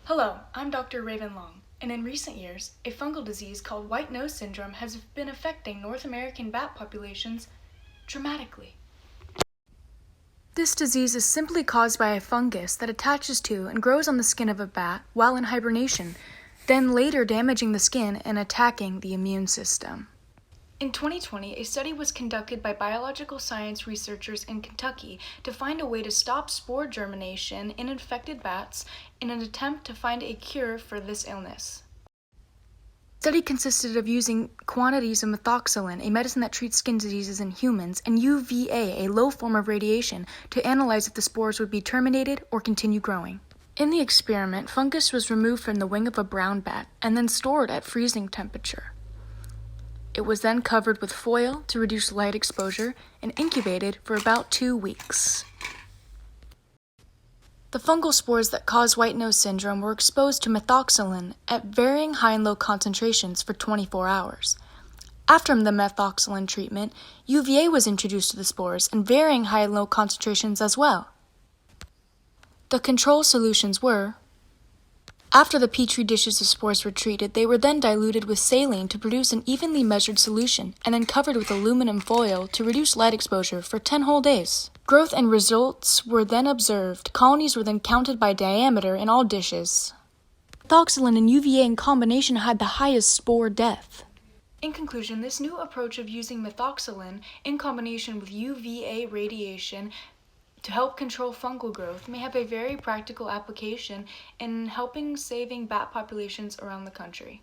Hello, I'm Dr. Raven Long, and in recent years, a fungal disease called white nose syndrome has been affecting North American bat populations dramatically. This disease is simply caused by a fungus that attaches to and grows on the skin of a bat while in hibernation, then later damaging the skin and attacking the immune system. In 2020, a study was conducted by biological science researchers in Kentucky to find a way to stop spore germination in infected bats in an attempt to find a cure for this illness. The study consisted of using quantities of methoxylin, a medicine that treats skin diseases in humans, and UVA, a low form of radiation, to analyze if the spores would be terminated or continue growing. In the experiment, fungus was removed from the wing of a brown bat and then stored at freezing temperature. It was then covered with foil to reduce light exposure and incubated for about 2 weeks. The fungal spores that cause white nose syndrome were exposed to methoxylin at varying high and low concentrations for 24 hours. After the methoxylin treatment, UVA was introduced to the spores in varying high and low concentrations as well. The control solutions were: after the petri dishes of spores were treated, they were then diluted with saline to produce an evenly measured solution and then covered with aluminum foil to reduce light exposure for 10 whole days. Growth and results were then observed. Colonies were then counted by diameter in all dishes. Methoxylin and UVA in combination had the highest spore death. In conclusion, this new approach of using methoxylin in combination with UVA radiation to help control fungal growth may have a very practical application in helping saving bat populations around the country.